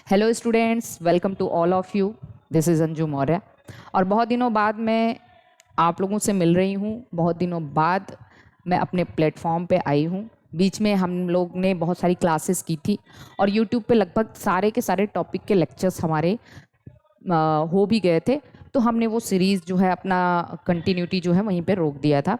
Hello students, welcome to all of you. This is Anju Maurya. और बहुत दिनों बाद मैं आप लोगों से मिल रही हूँ। बहुत दिनों बाद मैं अपने प्लेटफॉर्म पे आई हूँ। बीच में हम लोग ने बहुत सारी क्लासेस की थी और यूट्यूब पे लगभग सारे के सारे टॉपिक के लेक्चर्स हमारे हो भी गए थे। तो हमने वो सीरीज़ जो है अपना कंटिन्यूटी जो है वहीं पे रोक दिया था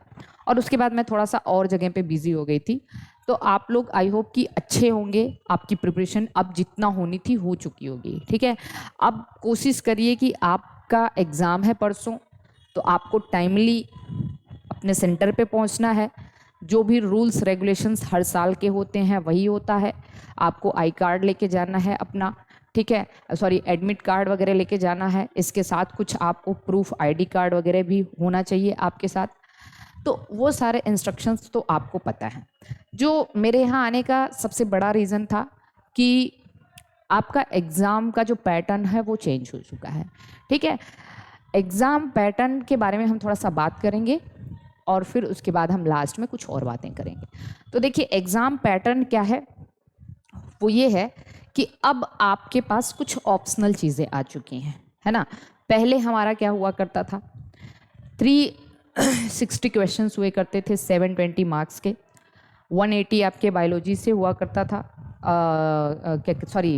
और उसके बाद मैं थोड़ा सा और जगह पे बिजी हो गई थी। तो आप लोग आई होप कि अच्छे होंगे। आपकी प्रिपरेशन अब जितना होनी थी हो चुकी होगी, ठीक है। अब कोशिश करिए कि आपका एग्ज़ाम है परसों, तो आपको टाइमली अपने सेंटर पे पहुंचना है। जो भी रूल्स रेगुलेशंस हर साल के होते हैं वही होता है। आपको आई कार्ड लेके जाना है अपना, ठीक है, सॉरी एडमिट कार्ड वगैरह लेके जाना है। इसके साथ कुछ आपको प्रूफ आईडी कार्ड वगैरह भी होना चाहिए आपके साथ। तो वो सारे इंस्ट्रक्शंस तो आपको पता है। जो मेरे यहाँ आने का सबसे बड़ा रीज़न था कि आपका एग्ज़ाम का जो पैटर्न है वो चेंज हो चुका है, ठीक है। एग्ज़ाम पैटर्न के बारे में हम थोड़ा सा बात करेंगे और फिर उसके बाद हम लास्ट में कुछ और बातें करेंगे। तो देखिए, एग्ज़ाम पैटर्न क्या है, वो ये है कि अब आपके पास कुछ ऑप्शनल चीज़ें आ चुकी हैं, है ना। पहले हमारा क्या हुआ करता था, 360 क्वेश्चंस हुए करते थे 720 मार्क्स के। 180 आपके बायोलॉजी से हुआ करता था, सॉरी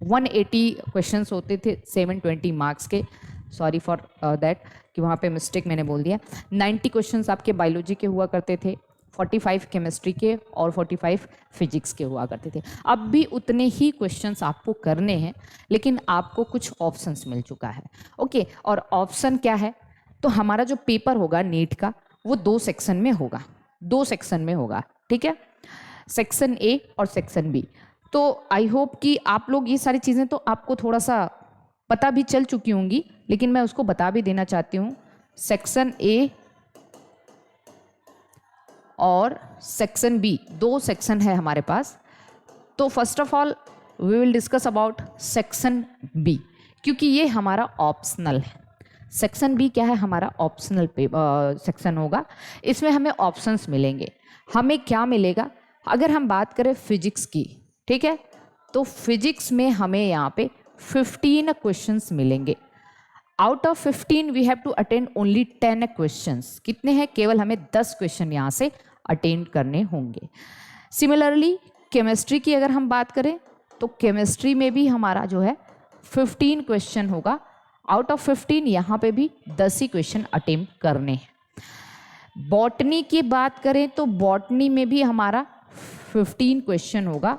180 क्वेश्चंस होते थे 720 मार्क्स के। सॉरी फॉर दैट कि वहाँ पे मिस्टेक मैंने बोल दिया। 90 क्वेश्चंस आपके बायोलॉजी के हुआ करते थे, 45 केमिस्ट्री के और 45 फिजिक्स के हुआ करते थे। अब भी उतने ही क्वेश्चंस आपको करने हैं, लेकिन आपको कुछ ऑप्शंस मिल चुका है, ओके। और ऑप्शन क्या है, तो हमारा जो पेपर होगा नीट का वो 2 सेक्शन में होगा, 2 सेक्शन में होगा, ठीक है, सेक्शन ए और सेक्शन बी। तो आई होप कि आप लोग ये सारी चीज़ें तो आपको थोड़ा सा पता भी चल चुकी होंगी, लेकिन मैं उसको बता भी देना चाहती हूँ। सेक्शन ए और सेक्शन बी, 2 सेक्शन है हमारे पास। तो first of all we will discuss about section B, क्योंकि ये हमारा ऑप्शनल है। सेक्शन बी क्या है, हमारा ऑप्शनल सेक्शन होगा। इसमें हमें ऑप्शंस मिलेंगे। हमें क्या मिलेगा, अगर हम बात करें फिजिक्स की, ठीक है, तो फिजिक्स में हमें यहाँ पे 15 क्वेश्चंस मिलेंगे। Out of 15 we have to attend only 10 questions. कितने हैं, केवल हमें 10 क्वेश्चन यहाँ से अटेंड करने होंगे। सिमिलरली केमिस्ट्री की अगर हम बात करें, तो केमिस्ट्री में भी हमारा जो है 15 क्वेश्चन होगा। आउट ऑफ 15 यहाँ पे भी 10 ही क्वेश्चन अटेम्प्ट करने हैं। बॉटनी की बात करें तो बॉटनी में भी हमारा 15 क्वेश्चन होगा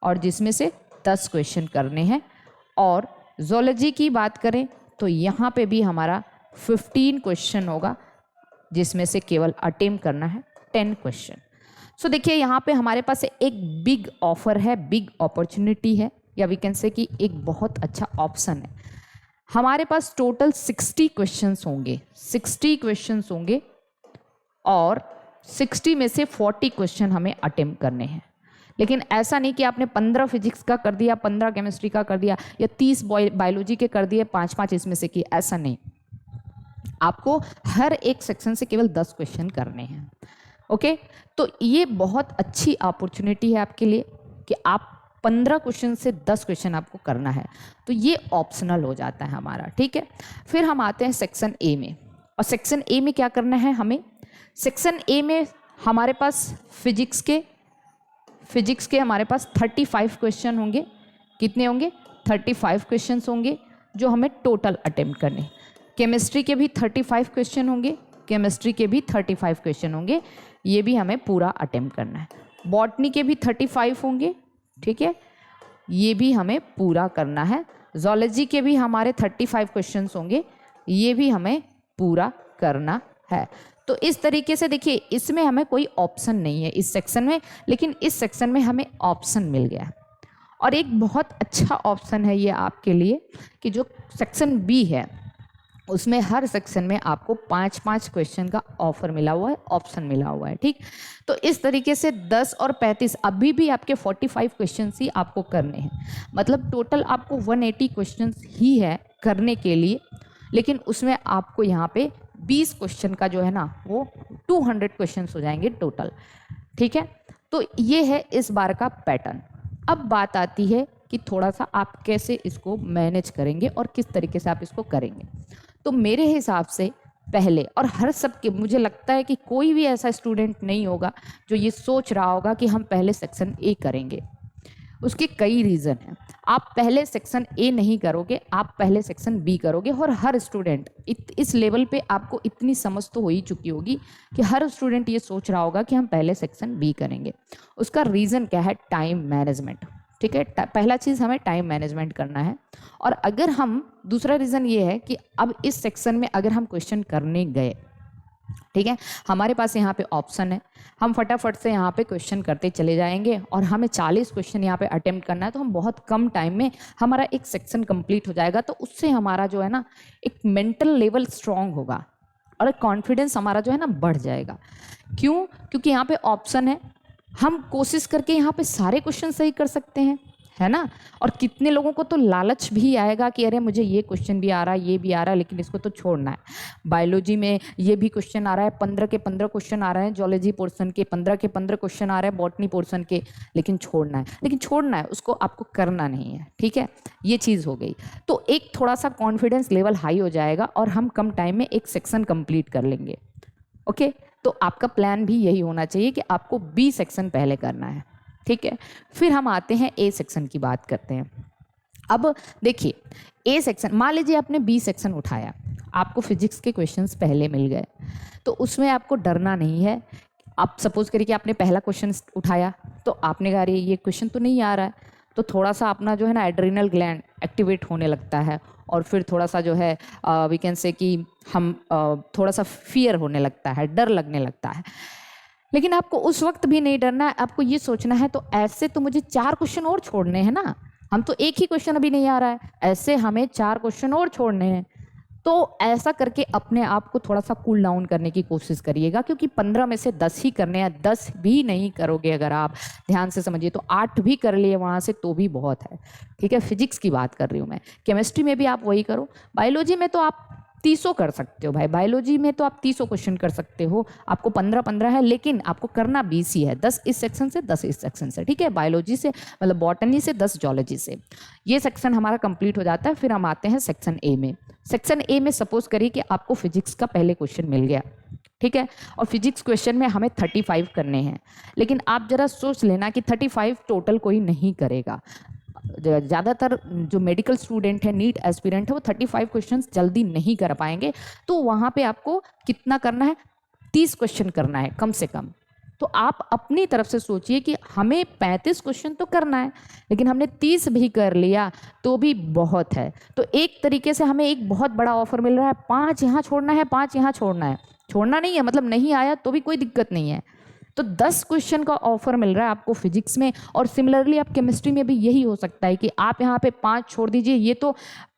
और जिसमें से 10 क्वेश्चन करने हैं। और ज़ूलॉजी की बात करें तो यहाँ पे भी हमारा 15 क्वेश्चन होगा, जिसमें से केवल अटेम्प्ट करना है 10 क्वेश्चन। सो देखिए, यहाँ पे हमारे पास एक बिग ऑफर है, बिग अपॉर्चुनिटी है, या वी कैन से कि एक बहुत अच्छा ऑप्शन है। हमारे पास टोटल 60 क्वेश्चंस होंगे, 60 क्वेश्चंस होंगे और 60 में से 40 क्वेश्चन हमें अटेम्प्ट करने हैं। लेकिन ऐसा नहीं कि आपने 15 फिजिक्स का कर दिया, 15 केमिस्ट्री का कर दिया, या 30 बायोलॉजी के कर दिए, 5-5 इसमें से की, ऐसा नहीं। आपको हर एक सेक्शन से केवल 10 क्वेश्चन करने हैं, ओके। तो ये बहुत अच्छी अपॉर्चुनिटी है आपके लिए कि आप 15 क्वेश्चन से 10 क्वेश्चन आपको करना है। तो ये ऑप्शनल हो जाता है हमारा, ठीक है। फिर हम आते हैं सेक्शन ए में। और सेक्शन ए में क्या करना है हमें, सेक्शन ए में हमारे पास फिजिक्स के हमारे पास 35 क्वेश्चन होंगे। कितने होंगे, 35 क्वेश्चन होंगे जो हमें टोटल अटेम्प्ट करने। केमिस्ट्री के भी 35 क्वेश्चन होंगे, केमिस्ट्री के भी 35 क्वेश्चन होंगे, ये भी हमें पूरा अटेम्प्ट करना है। बॉटनी के भी 35 होंगे, ठीक है, ये भी हमें पूरा करना है। ज़ूलॉजी के भी हमारे 35 क्वेश्चंस होंगे, ये भी हमें पूरा करना है। तो इस तरीके से देखिए, इसमें हमें कोई ऑप्शन नहीं है इस सेक्शन में, लेकिन इस सेक्शन में हमें ऑप्शन मिल गया। और एक बहुत अच्छा ऑप्शन है ये आपके लिए कि जो सेक्शन बी है उसमें हर सेक्शन में आपको 5-5 क्वेश्चन का ऑफर मिला हुआ है, ऑप्शन मिला हुआ है, ठीक। तो इस तरीके से 10 और 35 अभी भी आपके 45 क्वेश्चन ही आपको करने हैं। मतलब टोटल आपको 180 क्वेश्चन ही है करने के लिए, लेकिन उसमें आपको यहाँ पे 20 क्वेश्चन का जो है ना वो 200 क्वेश्चन हो जाएंगे टोटल, ठीक है। तो ये है इस बार का पैटर्न। अब बात आती है कि थोड़ा सा आप कैसे इसको मैनेज करेंगे और किस तरीके से आप इसको करेंगे। तो मेरे हिसाब से पहले, और हर सबके, मुझे लगता है कि कोई भी ऐसा स्टूडेंट नहीं होगा जो ये सोच रहा होगा कि हम पहले सेक्शन ए करेंगे। उसके कई रीज़न हैं। आप पहले सेक्शन ए नहीं करोगे, आप पहले सेक्शन बी करोगे। और हर स्टूडेंट इस लेवल पे आपको इतनी समझ तो हो ही चुकी होगी कि हर स्टूडेंट ये सोच रहा होगा कि हम पहले सेक्शन बी करेंगे। उसका रीज़न क्या है? Time management. ठीक है, पहला चीज़ हमें टाइम मैनेजमेंट करना है। और अगर हम, दूसरा रीज़न ये है कि अब इस सेक्शन में अगर हम क्वेश्चन करने गए, ठीक है, हमारे पास यहाँ पे ऑप्शन है, हम फटाफट से यहाँ पे क्वेश्चन करते चले जाएंगे और हमें 40 क्वेश्चन यहाँ पे अटेम्प्ट करना है, तो हम बहुत कम टाइम में हमारा एक सेक्शन कंप्लीट हो जाएगा। तो उससे हमारा जो है ना एक मेंटल लेवल स्ट्रांग होगा और एक कॉन्फिडेंस हमारा जो है ना बढ़ जाएगा। क्यों? क्योंकि यहाँ पे ऑप्शन है, हम कोशिश करके यहाँ पे सारे क्वेश्चन सही कर सकते हैं, है ना। और कितने लोगों को तो लालच भी आएगा कि अरे मुझे ये क्वेश्चन भी आ रहा है, ये भी आ रहा है, लेकिन इसको तो छोड़ना है। बायोलॉजी में ये भी क्वेश्चन आ रहा है, 15 के 15 क्वेश्चन आ रहे हैं, जोलॉजी पोर्शन के 15 के 15 क्वेश्चन आ रहे हैं, बॉटनी पोर्शन के, लेकिन छोड़ना है। लेकिन छोड़ना है, उसको आपको करना नहीं है। ठीक है, ये चीज़ हो गई। तो एक थोड़ा सा कॉन्फिडेंस लेवल हाई हो जाएगा और हम कम टाइम में एक सेक्शन कंप्लीट कर लेंगे। ओके, तो आपका प्लान भी यही होना चाहिए कि आपको बी सेक्शन पहले करना है। ठीक है, फिर हम आते हैं ए सेक्शन की बात करते हैं। अब देखिए, ए सेक्शन, मान लीजिए आपने बी सेक्शन उठाया, आपको फिजिक्स के क्वेश्चंस पहले मिल गए, तो उसमें आपको डरना नहीं है। आप सपोज करिए कि आपने पहला क्वेश्चन उठाया, तो आपने कहा अरे ये क्वेश्चन तो नहीं आ रहा है, तो थोड़ा सा अपना जो है ना एड्रिनल ग्लैंड एक्टिवेट होने लगता है और फिर थोड़ा सा जो है वी कैन से कि हम थोड़ा सा फियर होने लगता है, डर लगने लगता है। लेकिन आपको उस वक्त भी नहीं डरना है, आपको ये सोचना है तो ऐसे तो मुझे 4 क्वेश्चन और छोड़ने हैं ना, हम तो एक ही क्वेश्चन अभी नहीं आ रहा है, ऐसे हमें 4 क्वेश्चन और छोड़ने हैं। तो ऐसा करके अपने आप को थोड़ा सा कूल डाउन करने की कोशिश करिएगा, क्योंकि 15 में से 10 ही करने हैं। 10 भी नहीं करोगे अगर आप ध्यान से समझिए तो 8 भी कर लिए वहाँ से तो भी बहुत है। ठीक है, फिजिक्स की बात कर रही हूँ मैं। केमिस्ट्री में भी आप वही करो। बायोलॉजी में तो आप 300 कर सकते हो भाई, बायोलॉजी में तो आप 300 क्वेश्चन कर सकते हो। आपको 15-15 है, लेकिन आपको करना 20 ही है। 10 इस सेक्शन से, 10 इस सेक्शन से। ठीक है, बायोलॉजी से मतलब बॉटनी से, 10 जूलॉजी से। ये सेक्शन हमारा कंप्लीट हो जाता है। फिर हम आते हैं सेक्शन ए में। सेक्शन ए में सपोज करिए कि आपको फिजिक्स का पहले क्वेश्चन मिल गया, ठीक है, और फिजिक्स क्वेश्चन में हमें 35 करने हैं। लेकिन आप जरा सोच लेना कि 35 टोटल कोई नहीं करेगा। ज़्यादातर जो मेडिकल स्टूडेंट है, नीट एस्पिरेंट है, वो 35 क्वेश्चंस जल्दी नहीं कर पाएंगे। तो वहाँ पे आपको कितना करना है? 30 क्वेश्चन करना है कम से कम। तो आप अपनी तरफ से सोचिए कि हमें 35 क्वेश्चन तो करना है, लेकिन हमने 30 भी कर लिया तो भी बहुत है। तो एक तरीके से हमें एक बहुत बड़ा ऑफर मिल रहा है। 5 यहाँ छोड़ना है, 5 यहाँ छोड़ना है। छोड़ना नहीं है मतलब नहीं आया तो भी कोई दिक्कत नहीं है। तो 10 क्वेश्चन का ऑफर मिल रहा है आपको फिजिक्स में। और सिमिलरली आप केमिस्ट्री में भी यही हो सकता है कि आप यहाँ पे 5 छोड़ दीजिए। ये तो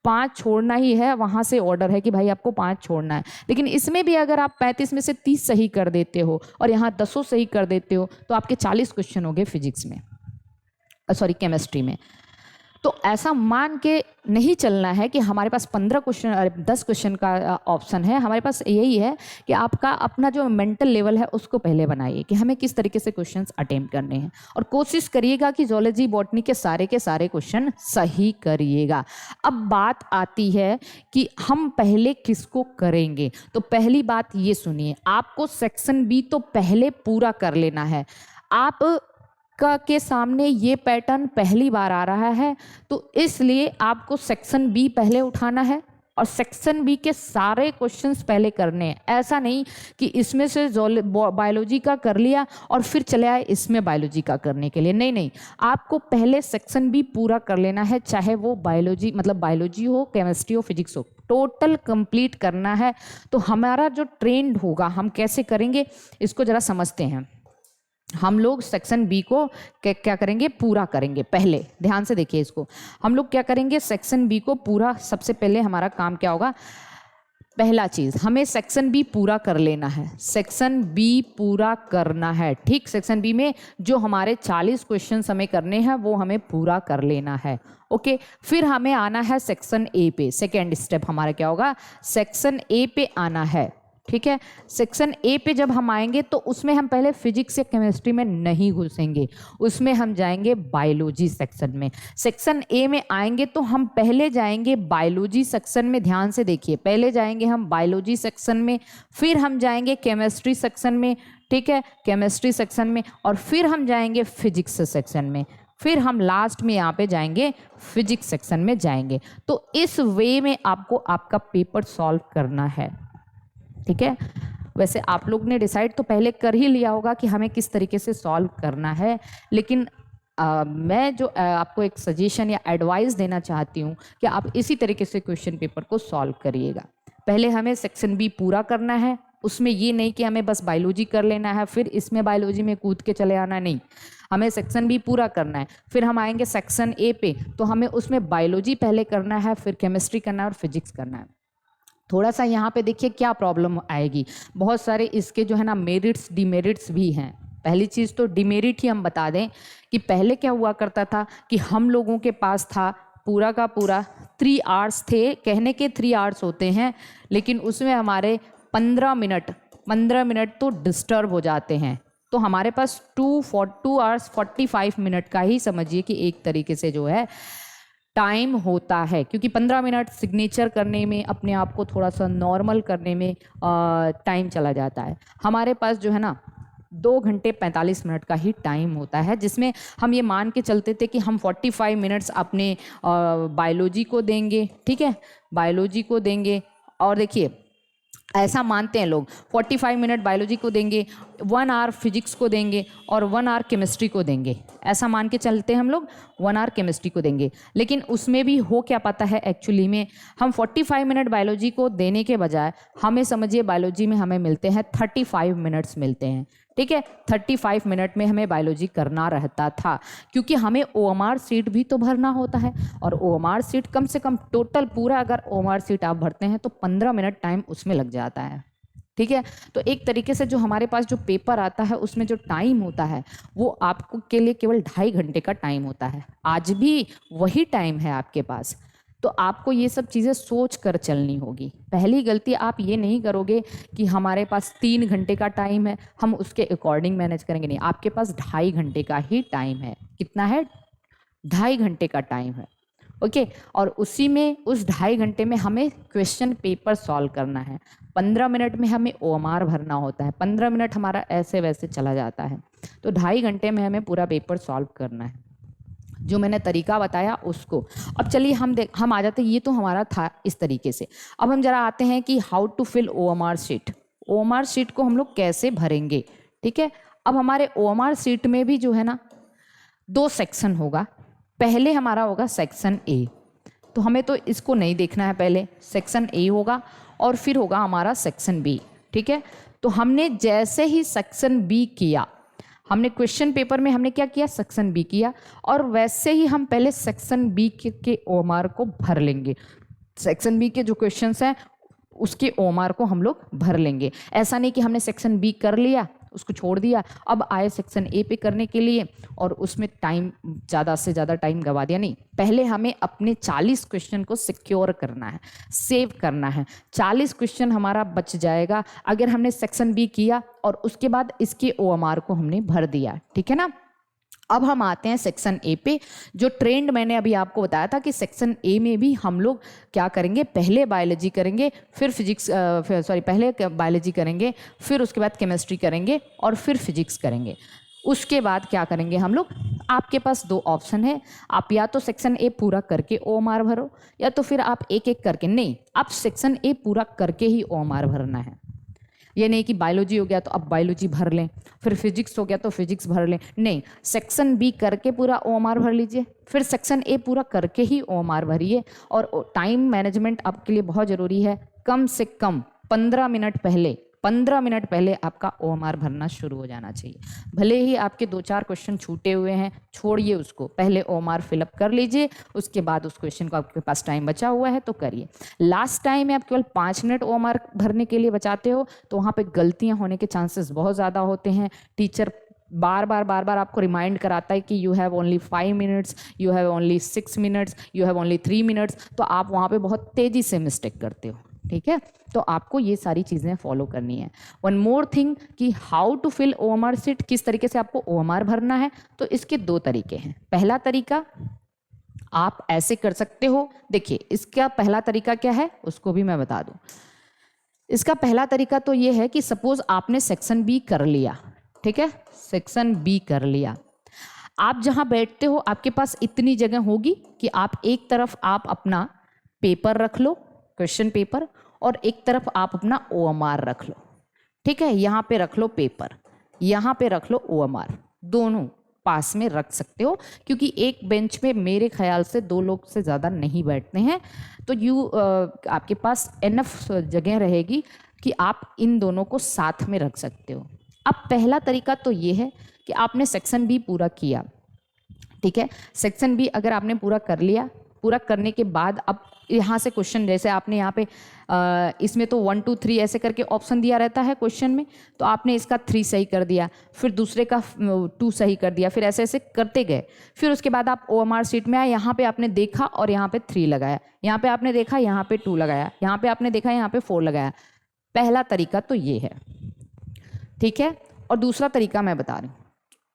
5 छोड़ना ही है, वहाँ से ऑर्डर है कि भाई आपको 5 छोड़ना है। लेकिन इसमें भी अगर आप 35 में से 30 सही कर देते हो और यहाँ 10 सही कर देते हो तो आपके 40 क्वेश्चन हो गए फिजिक्स में, सॉरी केमिस्ट्री में। तो ऐसा मान के नहीं चलना है कि हमारे पास 15 क्वेश्चन 10 क्वेश्चन का ऑप्शन है। हमारे पास यही है कि आपका अपना जो मेंटल लेवल है उसको पहले बनाइए कि हमें किस तरीके से क्वेश्चंस अटेम्प्ट करने हैं, और कोशिश करिएगा कि जूलॉजी बॉटनी के सारे क्वेश्चन सही करिएगा। अब बात आती है कि हम पहले किसको करेंगे। तो पहली बात ये सुनिए, आपको सेक्शन बी तो पहले पूरा कर लेना है। आप के सामने ये पैटर्न पहली बार आ रहा है, तो इसलिए आपको सेक्शन बी पहले उठाना है और सेक्शन बी के सारे क्वेश्चंस पहले करने हैं। ऐसा नहीं कि इसमें से बायोलॉजी का कर लिया और फिर चले आए इसमें बायोलॉजी का करने के लिए। नहीं नहीं, आपको पहले सेक्शन बी पूरा कर लेना है, चाहे वो बायोलॉजी मतलब बायोलॉजी हो, केमिस्ट्री हो, फिजिक्स हो, टोटल कंप्लीट करना है। तो हमारा जो ट्रेंड होगा, हम कैसे करेंगे इसको जरा समझते हैं। हम लोग सेक्शन बी को क्या करेंगे? पूरा करेंगे। पहले ध्यान से देखिए इसको, हम लोग क्या करेंगे? सेक्शन बी को पूरा, सबसे पहले हमारा काम क्या होगा? पहला चीज़, हमें सेक्शन बी पूरा कर लेना है। सेक्शन बी पूरा करना है, ठीक। सेक्शन बी में जो हमारे 40 क्वेश्चन हमें करने हैं वो हमें पूरा कर लेना है। ओके, फिर हमें आना है सेक्शन ए पे। सेकेंड स्टेप हमारा क्या होगा? सेक्शन ए पे आना है। ठीक है। सेक्शन ए पे जब हम आएंगे तो उसमें हम पहले फिजिक्स या केमिस्ट्री में नहीं घुसेंगे, उसमें हम जाएंगे बायोलॉजी सेक्शन में। सेक्शन ए में आएंगे तो हम पहले जाएंगे बायोलॉजी सेक्शन में, ध्यान से देखिए, पहले जाएंगे हम बायोलॉजी सेक्शन में, फिर हम जाएंगे केमिस्ट्री सेक्शन में, ठीक है, केमिस्ट्री सेक्शन में, और फिर हम जाएंगे फिजिक्स सेक्शन में, फिर हम लास्ट में यहाँ पे जाएंगे फिजिक्स सेक्शन में जाएंगे। तो इस वे में आपको आपका पेपर सॉल्व करना है, ठीक है। वैसे आप लोग ने डिसाइड तो पहले कर ही लिया होगा कि हमें किस तरीके से सॉल्व करना है, लेकिन मैं जो आपको एक सजेशन या एडवाइस देना चाहती हूँ कि आप इसी तरीके से क्वेश्चन पेपर को सॉल्व करिएगा। पहले हमें सेक्शन बी पूरा करना है, उसमें ये नहीं कि हमें बस बायोलॉजी कर लेना है फिर इसमें बायोलॉजी में कूद के चले आना, नहीं, हमें सेक्शन बी पूरा करना है। फिर हम आएंगे सेक्शन ए पे, तो हमें उसमें बायोलॉजी पहले करना है, फिर केमिस्ट्री करना है और फिजिक्स करना है। थोड़ा सा यहाँ पे देखिए क्या प्रॉब्लम आएगी, बहुत सारे इसके जो है ना मेरिट्स डिमेरिट्स भी हैं। पहली चीज़ तो डिमेरिट ही हम बता दें कि पहले क्या हुआ करता था कि हम लोगों के पास था पूरा का पूरा 3 आवर्स थे, कहने के 3 आवर्स होते हैं, लेकिन उसमें हमारे 15 मिनट तो डिस्टर्ब हो जाते हैं। तो हमारे पास 2 आवर्स 45 मिनट का ही समझिए कि एक तरीके से जो है टाइम होता है, क्योंकि 15 मिनट सिग्नेचर करने में, अपने आप को थोड़ा सा नॉर्मल करने में टाइम चला जाता है। हमारे पास जो है ना 2 घंटे 45 मिनट का ही टाइम होता है, जिसमें हम ये मान के चलते थे कि हम 45 मिनट्स अपने बायोलॉजी को देंगे, ठीक है, बायोलॉजी को देंगे। और देखिए ऐसा मानते हैं लोग 45 मिनट बायोलॉजी को देंगे, 1 आवर फिजिक्स को देंगे और 1 आवर केमिस्ट्री को देंगे, ऐसा मान के चलते हैं हम लोग 1 आवर केमिस्ट्री को देंगे। लेकिन उसमें भी हो क्या पाता है, एक्चुअली में हम 45 मिनट बायोलॉजी को देने के बजाय हमें समझिए बायोलॉजी में हमें मिलते हैं 35 मिनट्स मिलते हैं, ठीक है। 35 मिनट में हमें बायोलॉजी करना रहता था, क्योंकि हमें OMR सीट भी तो भरना होता है, और OMR सीट कम से कम टोटल पूरा अगर OMR सीट आप भरते हैं तो 15 मिनट टाइम उसमें लग जाता है, ठीक है। तो एक तरीके से जो हमारे पास जो पेपर आता है उसमें जो टाइम होता है वो आपको के लिए केवल 2.5 घंटे का टाइम होता है। आज भी वही टाइम है आपके पास, तो आपको ये सब चीज़ें सोच कर चलनी होगी। पहली गलती आप ये नहीं करोगे कि हमारे पास 3 घंटे का टाइम है, हम उसके अकॉर्डिंग मैनेज करेंगे, नहीं, आपके पास 2.5 घंटे का ही टाइम है। कितना है? 2.5 घंटे का टाइम है, ओके। और उसी में उस 2.5 घंटे में हमें क्वेश्चन पेपर सॉल्व करना है। 15 मिनट में हमें OMR भरना होता है, 15 मिनट हमारा ऐसे वैसे चला जाता है, तो 2.5 घंटे में हमें पूरा पेपर सॉल्व करना है, जो मैंने तरीका बताया उसको। अब चलिए हम आ जाते हैं, ये तो हमारा था इस तरीके से। अब हम जरा आते हैं कि how to fill OMR sheet. OMR sheet को हम लोग कैसे भरेंगे, ठीक है। अब हमारे OMR शीट में भी जो है ना 2 सेक्शन होगा। पहले हमारा होगा सेक्शन ए, तो हमें तो इसको नहीं देखना है, पहले सेक्शन ए होगा और फिर होगा हमारा सेक्शन बी, ठीक है। तो हमने जैसे ही सेक्शन बी किया, हमने क्वेश्चन पेपर में हमने क्या किया, सेक्शन बी किया, और वैसे ही हम पहले सेक्शन बी के OMR को भर लेंगे। सेक्शन बी के जो क्वेश्चंस हैं उसके OMR को हम लोग भर लेंगे। ऐसा नहीं कि हमने सेक्शन बी कर लिया उसको छोड़ दिया, अब आए सेक्शन ए पे करने के लिए और उसमें टाइम ज़्यादा से ज़्यादा टाइम गवा दिया, नहीं। पहले हमें अपने 40 क्वेश्चन को सिक्योर करना है, सेव करना है। 40 क्वेश्चन हमारा बच जाएगा अगर हमने सेक्शन बी किया और उसके बाद इसके OMR को हमने भर दिया, ठीक है ना। अब हम आते हैं सेक्शन ए पे। जो ट्रेंड मैंने अभी आपको बताया था कि सेक्शन ए में भी हम लोग क्या करेंगे, पहले बायोलॉजी करेंगे, फिर फिजिक्स पहले बायोलॉजी करेंगे, फिर उसके बाद केमिस्ट्री करेंगे और फिर फिजिक्स करेंगे। उसके बाद क्या करेंगे हम लोग, आपके पास 2 ऑप्शन है, आप या तो सेक्शन ए पूरा करके OMR भरो, या तो फिर आप एक एक करके, नहीं, आप सेक्शन ए पूरा करके ही OMR भरना है। ये नहीं कि बायोलॉजी हो गया तो अब बायोलॉजी भर लें, फिर फिजिक्स हो गया तो फिजिक्स भर लें, नहीं, सेक्शन बी करके पूरा OMR भर लीजिए, फिर सेक्शन ए पूरा करके ही OMR भरिए। और टाइम मैनेजमेंट आपके लिए बहुत ज़रूरी है, कम से कम 15 मिनट पहले आपका OMR भरना शुरू हो जाना चाहिए। भले ही आपके 2-4 क्वेश्चन छूटे हुए हैं, छोड़िए उसको, पहले OMR फिलअप कर लीजिए, उसके बाद उस क्वेश्चन को आपके पास टाइम बचा हुआ है तो करिए। लास्ट टाइम में आप केवल 5 मिनट OMR भरने के लिए बचाते हो तो वहाँ पे गलतियाँ होने के चांसेस बहुत ज़्यादा होते हैं। टीचर बार बार आपको रिमाइंड कराता है कि you have only 5 minutes, you have only 6 minutes, you have only 3 minutes, तो आप वहाँ पे बहुत तेज़ी से मिस्टेक करते हो, ठीक है, तो आपको ये सारी चीज़ें फॉलो करनी है। वन मोर थिंग कि how to fill OMR sheet, किस तरीके से आपको OMR भरना है, तो इसके 2 तरीके हैं। पहला तरीका आप ऐसे कर सकते हो, देखिए इसका पहला तरीका क्या है उसको भी मैं बता दूं। इसका पहला तरीका तो ये है कि सपोज आपने सेक्शन बी कर लिया, ठीक है, सेक्शन बी कर लिया, आप जहां बैठते हो आपके पास इतनी जगह होगी कि आप एक तरफ आप अपना पेपर रख लो, क्वेश्चन पेपर, और एक तरफ आप अपना OMR रख लो, ठीक है, यहाँ पे रख लो पेपर, यहाँ पे रख लो OMR, दोनों पास में रख सकते हो, क्योंकि एक बेंच पे मेरे ख्याल से 2 लोग से ज़्यादा नहीं बैठते हैं, तो आपके पास एनफ जगह रहेगी कि आप इन दोनों को साथ में रख सकते हो। अब पहला तरीका तो ये है कि आपने सेक्शन बी पूरा किया, ठीक है, सेक्शन बी अगर आपने पूरा कर लिया, पूरा करने के बाद अब यहाँ से क्वेश्चन, जैसे आपने यहाँ पे इसमें तो 1 2 3 ऐसे करके ऑप्शन दिया रहता है क्वेश्चन में, तो आपने इसका 3 सही कर दिया, फिर दूसरे का 2 सही कर दिया, फिर ऐसे ऐसे करते गए, फिर उसके बाद आप OMR शीट में आए, यहाँ पे आपने देखा और यहाँ पे 3 लगाया, यहाँ पे आपने देखा यहाँ पे 2 लगाया, यहाँ पे आपने देखा यहाँ पे 4 लगाया। पहला तरीका तो ये है, ठीक है। और दूसरा तरीका मैं बता रही हूँ,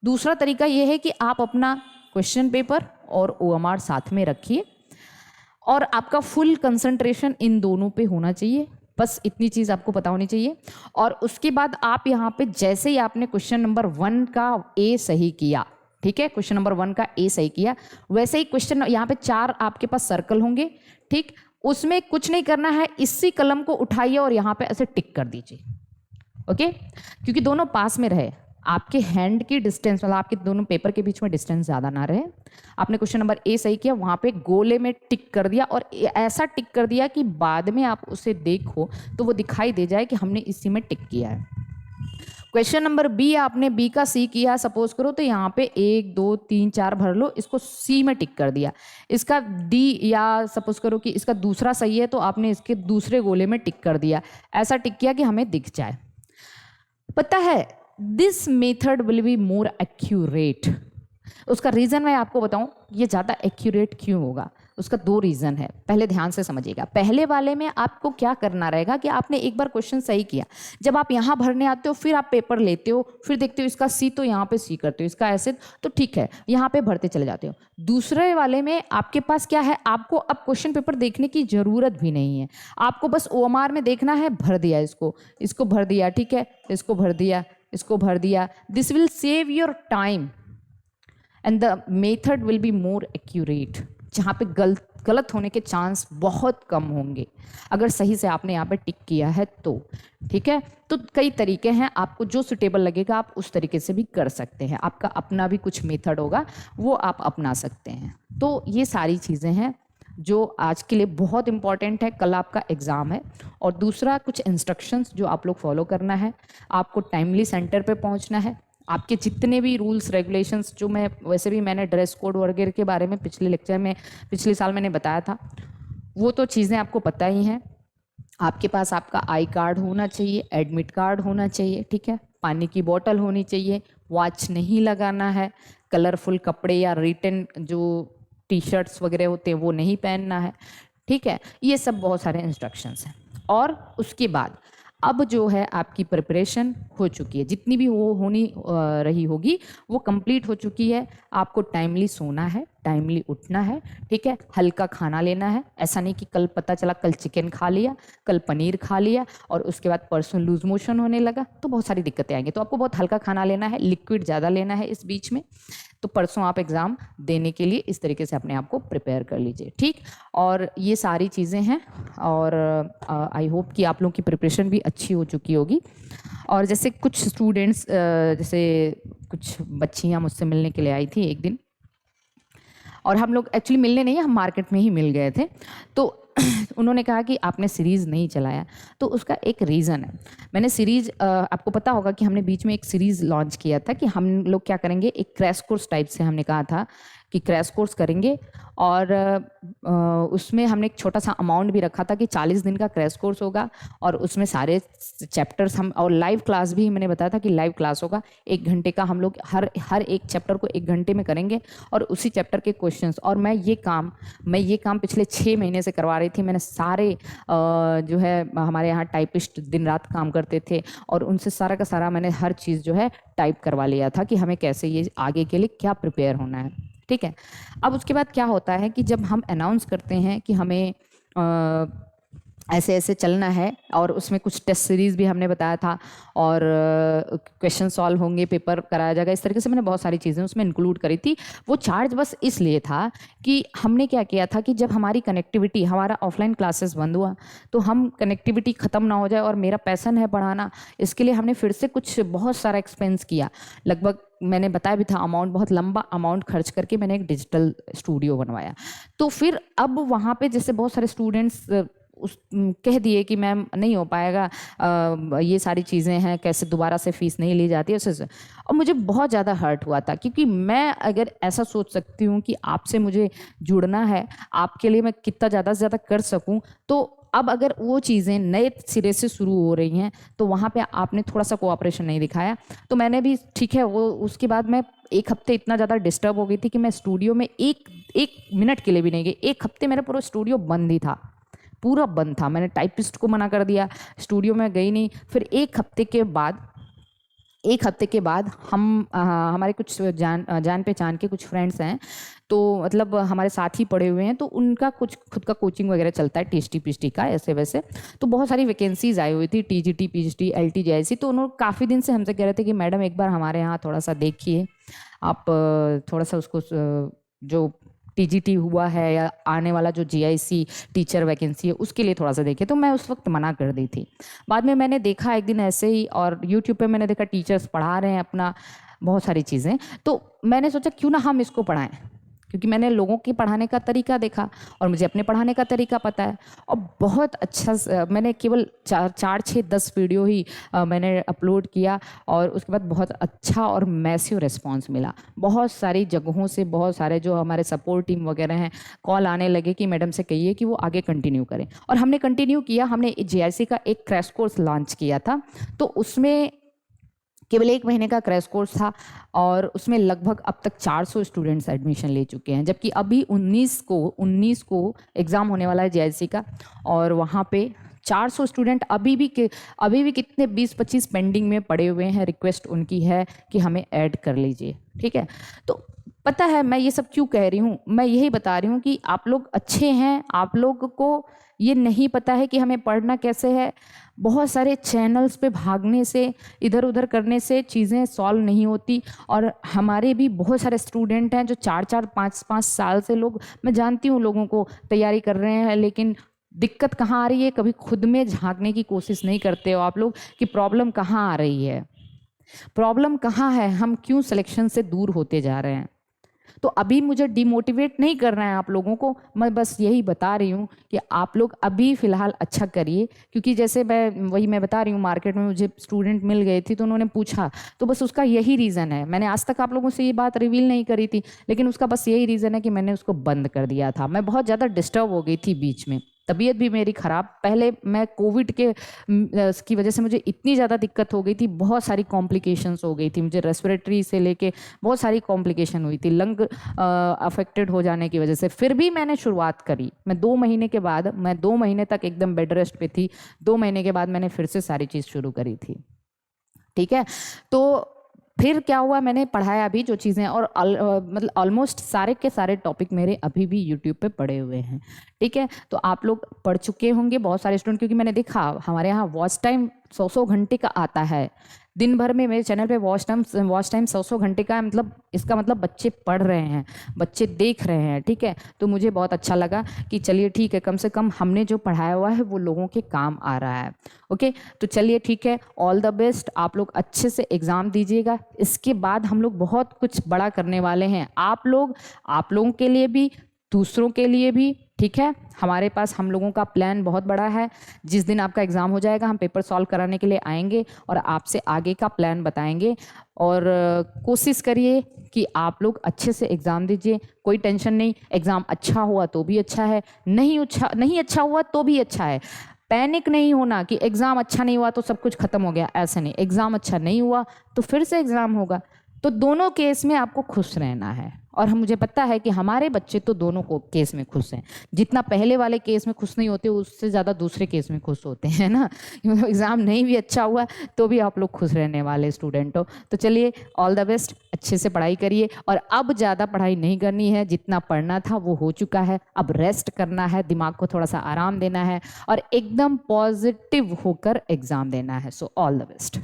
दूसरा तरीका ये है कि आप अपना क्वेश्चन पेपर और OMR साथ में रखिए और आपका फुल कंसंट्रेशन इन दोनों पे होना चाहिए, बस इतनी चीज़ आपको पता होनी चाहिए। और उसके बाद आप यहाँ पे जैसे ही आपने क्वेश्चन नंबर 1 का A सही किया, ठीक है, क्वेश्चन नंबर 1 का A सही किया, वैसे ही क्वेश्चन यहाँ पे 4 आपके पास सर्कल होंगे, ठीक, उसमें कुछ नहीं करना है, इसी कलम को उठाइए और यहाँ पे ऐसे टिक कर दीजिए, ओके, क्योंकि दोनों पास में रहे, आपके हैंड की डिस्टेंस, मतलब आपके दोनों पेपर के बीच में डिस्टेंस ज़्यादा ना रहे। आपने क्वेश्चन नंबर A सही किया, वहाँ पे गोले में टिक कर दिया और ऐसा टिक कर दिया कि बाद में आप उसे देखो तो वो दिखाई दे जाए कि हमने इसी में टिक किया है। क्वेश्चन नंबर B, आपने B का C किया सपोज करो, तो यहाँ पे 1 2 3 4 भर लो, इसको C में टिक कर दिया, इसका D या सपोज करो कि इसका दूसरा सही है तो आपने इसके दूसरे गोले में टिक कर दिया, ऐसा टिक किया कि हमें दिख जाए। पता है this method will be more accurate. उसका रीज़न मैं आपको बताऊं, ये ज़्यादा एक्यूरेट क्यों होगा, उसका 2 रीज़न है, पहले ध्यान से समझिएगा। पहले वाले में आपको क्या करना रहेगा कि आपने एक बार क्वेश्चन सही किया, जब आप यहाँ भरने आते हो फिर आप पेपर लेते हो, फिर देखते हो इसका C तो यहाँ पे C करते हो, इसका ऐसे तो ठीक है, यहाँ पे भरते चले जाते हो। दूसरे वाले में आपके पास क्या है, आपको अब क्वेश्चन पेपर देखने की ज़रूरत भी नहीं है, आपको बस OMR में देखना है, भर दिया, इसको भर दिया, ठीक है, इसको भर दिया, इसको भर दिया। This will save your time and the method will be more accurate, जहाँ पे गलत होने के चांस बहुत कम होंगे अगर सही से आपने यहाँ पे टिक किया है तो, ठीक है। तो कई तरीके हैं, आपको जो सुटेबल लगेगा आप उस तरीके से भी कर सकते हैं, आपका अपना भी कुछ मेथड होगा वो आप अपना सकते हैं। तो ये सारी चीज़ें हैं जो आज के लिए बहुत इंपॉर्टेंट है, कल आपका एग्ज़ाम है। और दूसरा कुछ इंस्ट्रक्शंस जो आप लोग फॉलो करना है, आपको टाइमली सेंटर पे पहुंचना है, आपके जितने भी रूल्स रेगुलेशंस, जो मैं वैसे भी मैंने ड्रेस कोड वगैरह के बारे में पिछले लेक्चर में पिछले साल मैंने बताया था, वो तो चीज़ें आपको पता ही हैं। आपके पास आपका आई कार्ड होना चाहिए, एडमिट कार्ड होना चाहिए, ठीक है, पानी की बोतल होनी चाहिए, वॉच नहीं लगाना है, कलरफुल कपड़े या रिटन जो टी-शर्ट्स वगैरह होते हैं वो नहीं पहनना है, ठीक है। ये सब बहुत सारे इंस्ट्रक्शंस हैं। और उसके बाद अब जो है आपकी प्रिपरेशन हो चुकी है, जितनी भी वो होनी रही होगी वो कंप्लीट हो चुकी है। आपको टाइमली सोना है, टाइमली उठना है, ठीक है, हल्का खाना लेना है। ऐसा नहीं कि कल पता चला कल चिकन खा लिया, कल पनीर खा लिया और उसके बाद परसों लूज मोशन होने लगा तो बहुत सारी दिक्कतें आएंगी। तो आपको बहुत हल्का खाना लेना है, लिक्विड ज़्यादा लेना है इस बीच में, तो परसों आप एग्ज़ाम देने के लिए इस तरीके से अपने आप को प्रिपेयर कर लीजिए, ठीक। और ये सारी चीज़ें हैं और आई होप कि आप लोगों की प्रिपरेशन भी अच्छी हो चुकी होगी। और जैसे कुछ स्टूडेंट्स, जैसे कुछ बच्चियाँ मुझसे मिलने के लिए आई थी एक दिन, और हम लोग एक्चुअली मिलने नहीं, हम मार्केट में ही मिल गए थे, तो उन्होंने कहा कि आपने सीरीज़ नहीं चलाया। तो उसका एक रीज़न है, मैंने सीरीज़, आपको पता होगा कि हमने बीच में एक सीरीज़ लॉन्च किया था कि हम लोग क्या करेंगे, एक क्रैश कोर्स टाइप से हमने कहा था कि क्रैश कोर्स करेंगे, और उसमें हमने एक छोटा सा अमाउंट भी रखा था कि 40 दिन का क्रैश कोर्स होगा, और उसमें सारे चैप्टर्स हम, और लाइव क्लास भी मैंने बताया था कि लाइव क्लास होगा 1 घंटे का, हम लोग हर एक चैप्टर को 1 घंटे में करेंगे और उसी चैप्टर के क्वेश्चंस। और मैं ये काम पिछले 6 महीने से करवा रही थी। मैंने सारे जो है हमारे यहाँ टाइपिस्ट दिन रात काम करते थे, और उनसे सारा का सारा मैंने हर चीज़ जो है टाइप करवा लिया था कि हमें कैसे ये आगे के लिए क्या प्रिपेयर होना है। ठीक है, अब उसके बाद क्या होता है कि जब हम अनाउंस करते हैं कि हमें ऐसे ऐसे चलना है, और उसमें कुछ टेस्ट सीरीज़ भी हमने बताया था, और क्वेश्चन सॉल्व होंगे, पेपर कराया जाएगा, इस तरीके से मैंने बहुत सारी चीज़ें उसमें इंक्लूड करी थी। वो चार्ज बस इसलिए था कि हमने क्या किया था कि जब हमारी कनेक्टिविटी, हमारा ऑफलाइन क्लासेस बंद हुआ, तो हम कनेक्टिविटी ख़त्म ना हो जाए, और मेरा पैसन है पढ़ाना, इसके लिए हमने फिर से कुछ बहुत सारा एक्सपेंस किया। लगभग मैंने बताया भी था अमाउंट, बहुत लंबा अमाउंट खर्च करके मैंने एक डिजिटल स्टूडियो बनवाया। तो फिर अब वहाँ पे जैसे बहुत सारे स्टूडेंट्स कह दिए कि मैम नहीं हो पाएगा, ये सारी चीज़ें हैं, कैसे दोबारा से फ़ीस नहीं ली जाती है उससे। और मुझे बहुत ज़्यादा हर्ट हुआ था, क्योंकि मैं अगर ऐसा सोच सकती हूँ कि आपसे मुझे जुड़ना है, आपके लिए मैं कितना ज़्यादा से ज़्यादा कर सकूँ, तो अब अगर वो चीज़ें नए सिरे से शुरू हो रही हैं तो वहाँ पे आपने थोड़ा सा कोऑपरेशन नहीं दिखाया। तो मैंने भी, ठीक है, वो उसके बाद मैं 1 हफ्ते इतना ज़्यादा डिस्टर्ब हो गई थी कि मैं स्टूडियो में एक मिनट के लिए भी नहीं गई। 1 हफ्ते मेरा पूरा स्टूडियो बंद ही था, पूरा बंद था। मैंने टाइपिस्ट को मना कर दिया, स्टूडियो में गई नहीं। फिर 1 हफ्ते के बाद हम हमारे कुछ जान पहचान के कुछ फ्रेंड्स हैं, तो मतलब हमारे साथ ही पढ़े हुए हैं, तो उनका कुछ खुद का कोचिंग वगैरह चलता है, टेस्टी पिस्टी का, ऐसे वैसे। तो बहुत सारी वैकेंसीज आई हुई थी, टीजीटी, पीजीटी, एलटी, जेआईसी। तो उन्होंने काफ़ी दिन से हमसे कह रहे थे कि मैडम एक बार हमारे यहाँ थोड़ा सा देखिए, आप थोड़ा सा उसको जो टीजीटी हुआ है या आने वाला जो जीआईसी टीचर वैकेंसी है उसके लिए थोड़ा सा देखे। तो मैं उस वक्त मना कर दी थी। बाद में मैंने देखा एक दिन ऐसे ही, और यूट्यूब पे मैंने देखा टीचर्स पढ़ा रहे हैं अपना बहुत सारी चीज़ें, तो मैंने सोचा क्यों ना हम इसको पढ़ाएं, क्योंकि मैंने लोगों के पढ़ाने का तरीका देखा और मुझे अपने पढ़ाने का तरीका पता है। और बहुत अच्छा, मैंने केवल 4, 6, 10 वीडियो ही मैंने अपलोड किया, और उसके बाद बहुत अच्छा और मैसिव रिस्पांस मिला। बहुत सारी जगहों से, बहुत सारे जो हमारे सपोर्ट टीम वगैरह हैं, कॉल आने लगे कि मैडम से कहिए कि वो आगे कंटिन्यू करें। और हमने कंटिन्यू किया। हमने जीआईसी का एक क्रैश कोर्स लॉन्च किया था, तो उसमें केवल 1 महीने का क्रैश कोर्स था, और उसमें लगभग अब तक 400 स्टूडेंट्स एडमिशन ले चुके हैं। जबकि अभी 19 को एग्ज़ाम होने वाला है जीआईसी का, और वहाँ पे 400 स्टूडेंट अभी भी कितने 20-25 पेंडिंग में पड़े हुए हैं। रिक्वेस्ट उनकी है कि हमें ऐड कर लीजिए। ठीक है, तो पता है मैं ये सब क्यों कह रही हूँ? मैं यही बता रही हूँ कि आप लोग अच्छे हैं, आप लोग को ये नहीं पता है कि हमें पढ़ना कैसे है। बहुत सारे चैनल्स पे भागने से, इधर उधर करने से चीज़ें सॉल्व नहीं होती। और हमारे भी बहुत सारे स्टूडेंट हैं जो 4-4, 5-5 साल से, लोग, मैं जानती हूँ, लोगों को तैयारी कर रहे हैं, लेकिन दिक्कत कहाँ आ रही है? कभी खुद में झांकने की कोशिश नहीं करते हो आप लोग कि प्रॉब्लम कहाँ आ रही है, प्रॉब्लम कहाँ है, हम क्यों सिलेक्शन से दूर होते जा रहे हैं। तो अभी मुझे डिमोटिवेट नहीं करना है आप लोगों को, मैं बस यही बता रही हूँ कि आप लोग अभी फ़िलहाल अच्छा करिए। क्योंकि जैसे मैं बता रही हूँ, मार्केट में मुझे स्टूडेंट मिल गए थे, तो उन्होंने पूछा, तो बस उसका यही रीज़न है। मैंने आज तक आप लोगों से ये बात रिवील नहीं करी थी, लेकिन उसका बस यही रीज़न है कि मैंने उसको बंद कर दिया था। मैं बहुत ज़्यादा डिस्टर्ब हो गई थी, बीच में तबीयत भी मेरी ख़राब। पहले मैं कोविड के की वजह से मुझे इतनी ज़्यादा दिक्कत हो गई थी, बहुत सारी कॉम्प्लिकेशंस हो गई थी मुझे, रेस्पिरेटरी से लेके बहुत सारी कॉम्प्लिकेशन हुई थी, लंग अफेक्टेड हो जाने की वजह से। फिर भी मैंने शुरुआत करी। मैं 2 महीने के बाद, मैं 2 महीने तक एकदम बेड रेस्ट पे थी। 2 महीने के बाद मैंने फिर से सारी चीज़ शुरू करी थी। ठीक है, तो फिर क्या हुआ, मैंने पढ़ाया भी जो चीज़ें, और मतलब ऑलमोस्ट सारे के सारे टॉपिक मेरे अभी भी यूट्यूब पे पड़े हुए हैं। ठीक है, तो आप लोग पढ़ चुके होंगे बहुत सारे स्टूडेंट, क्योंकि मैंने देखा हमारे यहाँ वॉच टाइम 100 घंटे का आता है। दिन भर में मेरे चैनल पे वॉच टाइम 100 घंटे का है। मतलब इसका मतलब बच्चे पढ़ रहे हैं, बच्चे देख रहे हैं। ठीक है, तो मुझे बहुत अच्छा लगा कि चलिए ठीक है, कम से कम हमने जो पढ़ाया हुआ है वो लोगों के काम आ रहा है। ओके, तो चलिए ठीक है, ऑल द बेस्ट। आप लोग अच्छे से एग्ज़ाम दीजिएगा। इसके बाद हम लोग बहुत कुछ बड़ा करने वाले हैं। आप लोगों के लिए भी दूसरों के लिए भी, ठीक है। हमारे पास हम लोगों का प्लान बहुत बड़ा है। जिस दिन आपका एग्ज़ाम हो जाएगा हम पेपर सॉल्व कराने के लिए आएंगे और आपसे आगे का प्लान बताएंगे। और कोशिश करिए कि आप लोग अच्छे से एग्ज़ाम दीजिए, कोई टेंशन नहीं। एग्ज़ाम अच्छा हुआ तो भी अच्छा है, नहीं अच्छा हुआ तो भी अच्छा है। पैनिक नहीं होना कि एग्ज़ाम अच्छा नहीं हुआ तो सब कुछ ख़त्म हो गया, ऐसा नहीं। एग्ज़ाम अच्छा नहीं हुआ तो फिर से एग्ज़ाम होगा। तो दोनों केस में आपको खुश रहना है। और मुझे पता है कि हमारे बच्चे तो दोनों को केस में खुश हैं। जितना पहले वाले केस में खुश नहीं होते उससे ज़्यादा दूसरे केस में खुश होते हैं ना। मतलब एग्ज़ाम नहीं भी अच्छा हुआ तो भी आप लोग खुश रहने वाले स्टूडेंट हो। तो चलिए, ऑल द बेस्ट, अच्छे से पढ़ाई करिए। और अब ज़्यादा पढ़ाई नहीं करनी है, जितना पढ़ना था वो हो चुका है। अब रेस्ट करना है, दिमाग को थोड़ा सा आराम देना है और एकदम पॉजिटिव होकर एग्ज़ाम देना है। So all the best.